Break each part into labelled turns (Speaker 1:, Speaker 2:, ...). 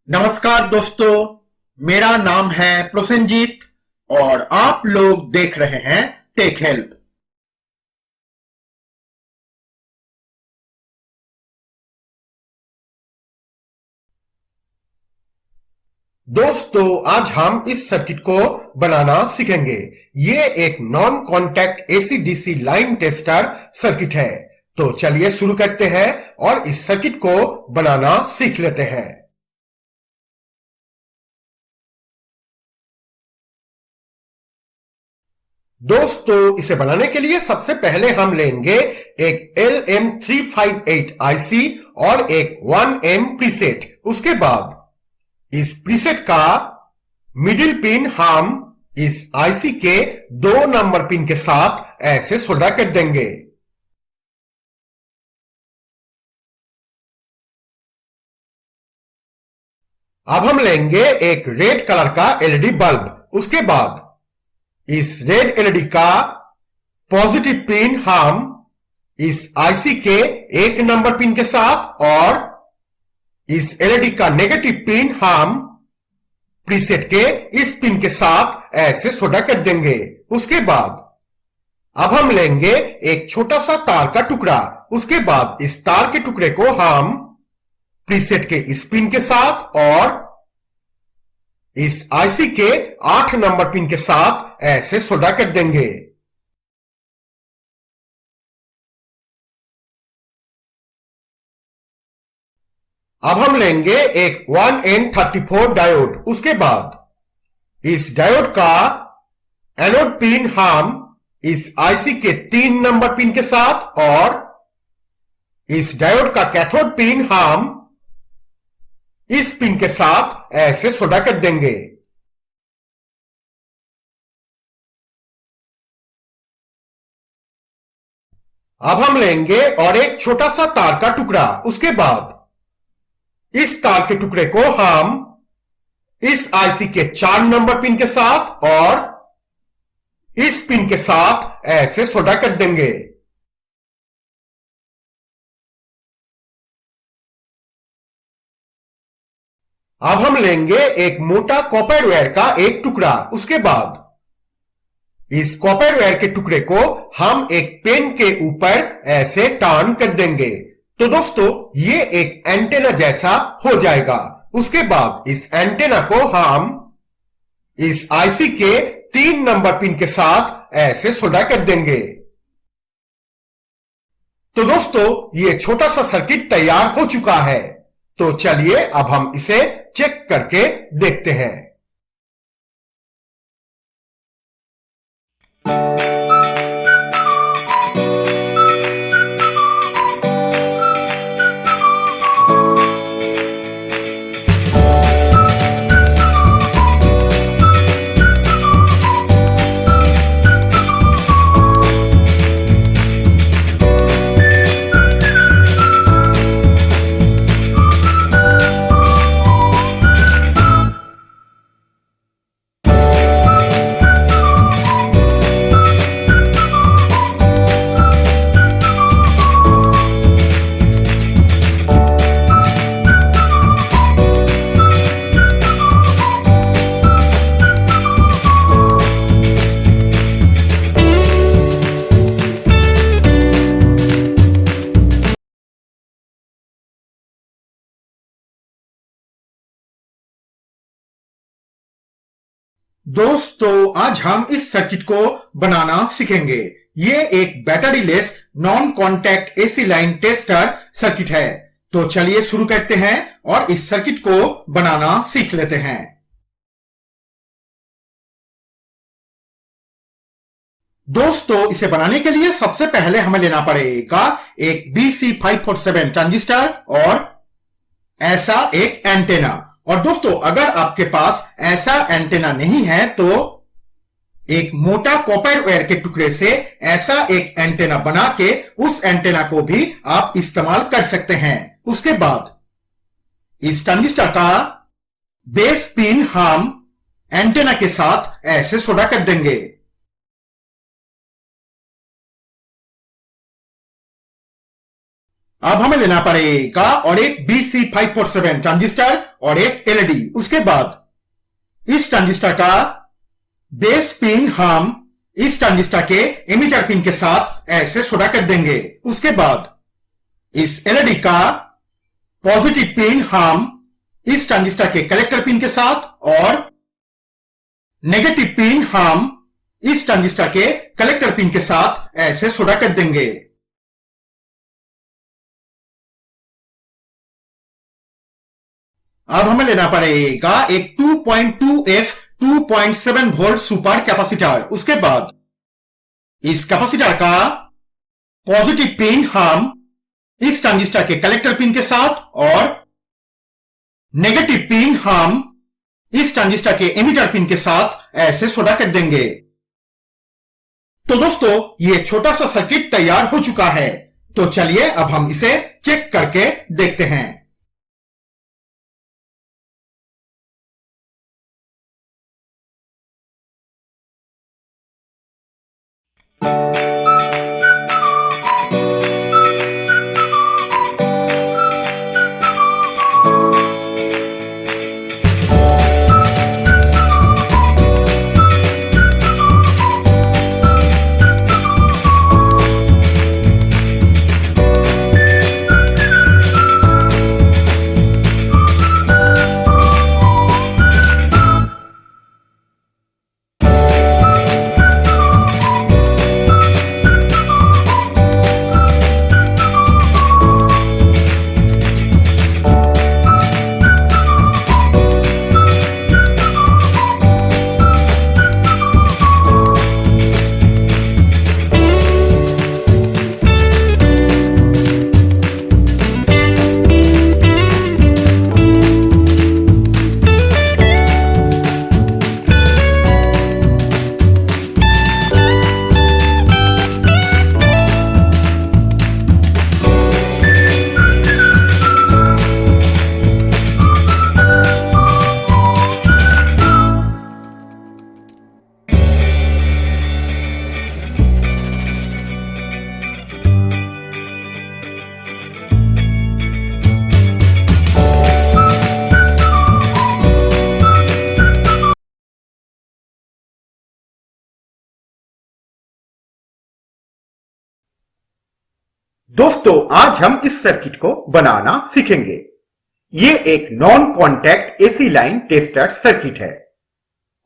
Speaker 1: नमस्कार दोस्तों, मेरा नाम है प्रोसेनजीत और आप लोग देख रहे हैं टेक हेल्प। दोस्तों, आज हम इस सर्किट को बनाना सीखेंगे। ये एक non contact AC DC line tester circuit है। तो चलिए शुरू करते हैं और इस सर्किट को बनाना सीख लेते हैं। दोस्तों, इसे बनाने के लिए सबसे पहले हम लेंगे एक LM358 आईसी और एक 1M प्रीसेट। उसके बाद इस प्रीसेट का मिडिल पिन हम इस आईसी के 2 नंबर पिन के साथ ऐसे सोल्डर कर देंगे। अब हम लेंगे एक रेड कलर का एलईडी बल्ब। उसके बाद इस रेड एलईडी का पॉजिटिव पिन हम इस आईसी के 1 नंबर पिन के साथ और इस एलईडी का नेगेटिव पिन हम प्रीसेट के इस पिन के साथ ऐसे सोल्डर कर देंगे। उसके बाद अब हम लेंगे एक छोटा सा तार का टुकड़ा। उसके बाद इस तार के टुकड़े को हम प्रीसेट के इस पिन के साथ और इस आईसी के 8 नंबर पिन के साथ ऐसे सोल्डर कर देंगे। अब हम लेंगे एक 1N34 डायोड। उसके बाद इस डायोड का एनोड पिन हम इस आईसी के 3 नंबर पिन के साथ और इस डायोड का कैथोड पिन हम इस पिन के साथ ऐसे सोल्डर कर देंगे। अब हम लेंगे और एक छोटा सा तार का टुकड़ा। उसके बाद इस तार के टुकड़े को हम इस आईसी के 4 नंबर पिन के साथ और इस पिन के साथ ऐसे सोल्डर कर देंगे। अब हम लेंगे एक मोटा कॉपर वायर का एक टुकड़ा। उसके बाद इस कॉपर वायर के टुकड़े को हम एक पेन के ऊपर ऐसे टर्न कर देंगे। तो दोस्तों, ये एक एंटेना जैसा हो जाएगा। उसके बाद इस एंटेना को हम इस आईसी के 3 नंबर पिन के साथ ऐसे सोल्डर कर देंगे। तो दोस्तों, ये छोटा सा सर्किट तैयार हो चुका है। तो चलिए अब हम इसे चेक करके देखते हैं। दोस्तों, आज हम इस सर्किट को बनाना सीखेंगे। ये एक battery less non contact AC line tester circuit है। तो चलिए शुरू करते हैं और इस सर्किट को बनाना सीख लेते हैं। दोस्तों, इसे बनाने के लिए सबसे पहले हमें लेना पड़ेगा एक BC547 ट्रांजिस्टर और ऐसा एक एंटेना। और दोस्तों, अगर आपके पास ऐसा एंटेना नहीं है तो एक मोटा कॉपर वायर के टुकड़े से ऐसा एक एंटेना बना के उस एंटेना को भी आप इस्तेमाल कर सकते हैं। उसके बाद इस ट्रांजिस्टर का बेस पिन हम एंटेना के साथ ऐसे सोल्डर कर देंगे। अब हमें लेना पड़ेगा और एक BC547 ट्रांजिस्टर
Speaker 2: और एक एलईडी। उसके बाद इस ट्रांजिस्टर का बेस पिन हम इस ट्रांजिस्टर के एमिटर पिन के साथ ऐसे सोल्डर कर देंगे। उसके बाद इस एलईडी का पॉजिटिव पिन हम इस ट्रांजिस्टर के कलेक्टर पिन के साथ और नेगेटिव पिन हम इस ट्रांजिस्टर के कलेक्टर पिन के साथ ऐसे सोल्डर कर देंगे। अब हमें लेना पड़ेगा एक 2.2F 2.7 वोल्ट सुपर कैपेसिटर। उसके बाद इस कैपेसिटर का पॉजिटिव पिन हम इस ट्रांजिस्टर के कलेक्टर पिन के साथ और नेगेटिव पिन हम इस ट्रांजिस्टर के एमिटर पिन के साथ ऐसे सोल्डर कर देंगे। तो दोस्तों, ये छोटा सा सर्किट तैयार हो चुका है। तो चलिए अब हम इसे चेक करके देखते हैं।
Speaker 3: दोस्तों, आज हम इस सर्किट को बनाना सीखेंगे। ये एक non contact AC line tester circuit है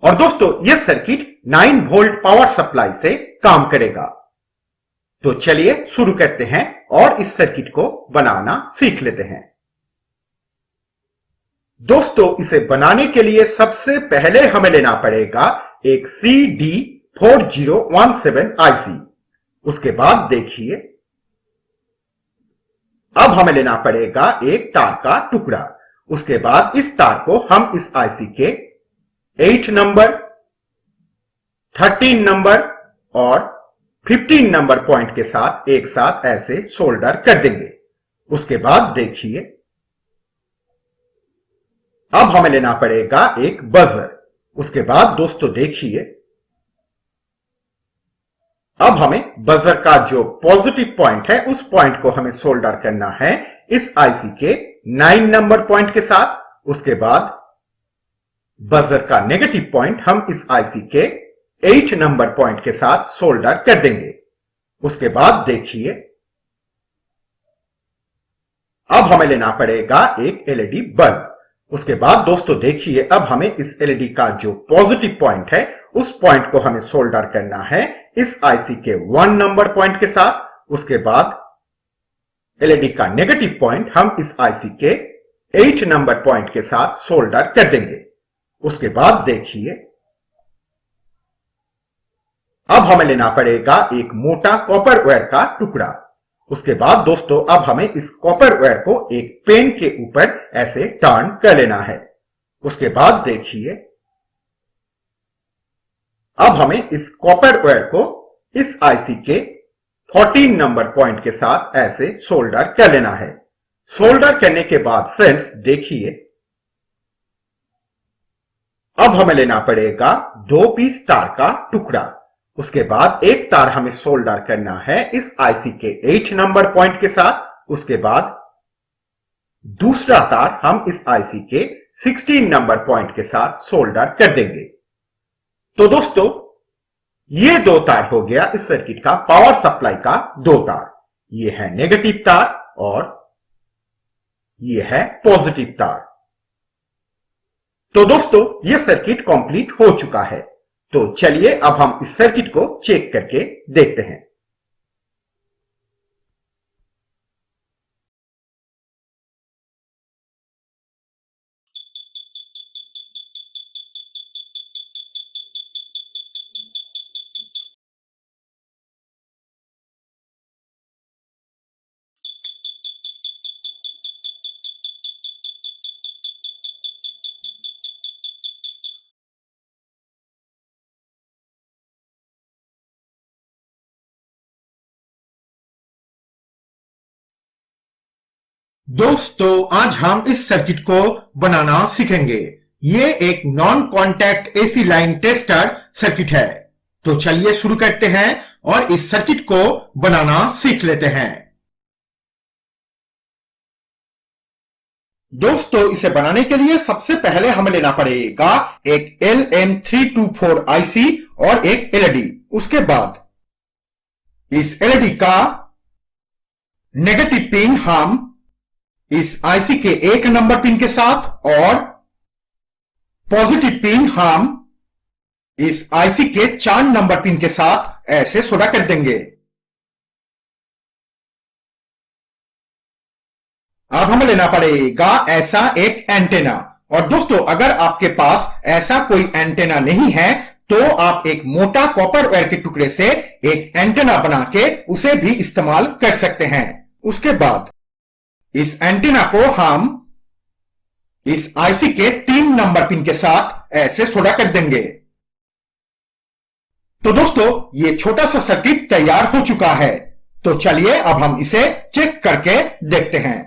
Speaker 3: और दोस्तों यह सर्किट 9 वोल्ट पावर सप्लाई से काम करेगा। तो चलिए शुरू करते हैं और इस सर्किट को बनाना सीख लेते हैं। दोस्तों, इसे बनाने के लिए सबसे पहले हमें लेना पड़ेगा एक CD4017 आईसी। उसके बाद देखिए, अब हमें लेना पड़ेगा एक तार का टुकड़ा। उसके बाद इस तार को हम इस आईसी के 8 नंबर, 13 नंबर और 15 नंबर पॉइंट के साथ एक साथ ऐसे सोल्डर कर देंगे। उसके बाद देखिए, अब हमें लेना पड़ेगा एक बजर। उसके बाद दोस्तों देखिए, अब हमें बजर का जो पॉजिटिव पॉइंट है उस पॉइंट को हमें सोल्डर करना है इस आईसी के 9 नंबर पॉइंट के साथ। उसके बाद बजर का नेगेटिव पॉइंट हम इस आईसी के 8 नंबर पॉइंट के साथ सोल्डर कर देंगे। उसके बाद देखिए, अब हमें लेना पड़ेगा एक एलईडी बल्ब। उसके बाद दोस्तों देखिए, अब हमें इस एलईडी का जो पॉजिटिव पॉइंट है उस पॉइंट को हमें सोल्डर करना है इस आईसी के 1 नंबर पॉइंट के साथ। उसके बाद एलईडी का नेगेटिव पॉइंट हम इस आईसी के 8 नंबर पॉइंट के साथ सोल्डर कर देंगे। उसके बाद देखिए, अब हमें लेना पड़ेगा एक मोटा कॉपर वायर का टुकड़ा। उसके बाद दोस्तों, अब हमें इस कॉपर वायर को एक पेन के ऊपर ऐसे टर्न कर लेना है। उसके बाद देखिए, अब हमें इस कॉपर वायर को इस आईसी के 14 नंबर पॉइंट के साथ ऐसे सोल्डर कर लेना है। सोल्डर करने के बाद फ्रेंड्स देखिए, अब हमें लेना पड़ेगा 2 पीस तार का टुकड़ा। उसके बाद एक तार हमें सोल्डर करना है इस आईसी के 8 नंबर पॉइंट के साथ। उसके बाद दूसरा तार हम इस आईसी के 16 नंबर पॉइंट के साथ सोल्डर कर देंगे। तो दोस्तों, ये दो तार हो गया इस सर्किट का पावर सप्लाई का दो तार। ये है नेगेटिव तार और ये है पॉजिटिव तार। तो दोस्तों, ये सर्किट कंप्लीट हो चुका है। तो चलिए अब हम इस सर्किट को चेक करके देखते हैं।
Speaker 2: दोस्तों, आज हम इस सर्किट को बनाना सीखेंगे। ये एक non contact AC line tester circuit है। तो चलिए शुरू करते हैं और इस सर्किट को बनाना सीख लेते हैं। दोस्तों, इसे बनाने के लिए सबसे पहले हमें लेना पड़ेगा एक LM324 आईसी और एक एलईडी। उसके बाद इस एलईडी का नेगेटिव पिन हम इस आईसी के 1 नंबर पिन के साथ और पॉजिटिव पिन हम इस आईसी के 4 नंबर पिन के साथ ऐसे सोल्डर कर देंगे। अब हमें लेना पड़ेगा ऐसा एक एंटेना। और दोस्तों, अगर आपके पास ऐसा कोई एंटेना नहीं है तो आप एक मोटा कॉपर वायर के टुकड़े से एक एंटेना बना के उसे भी इस्तेमाल कर सकते हैं। उसके बाद इस एंटीना को हम इस आईसी के 3 नंबर पिन के साथ ऐसे सोल्डर कर देंगे। तो दोस्तों, ये छोटा सा सर्किट तैयार हो चुका है। तो चलिए अब हम इसे चेक करके देखते हैं।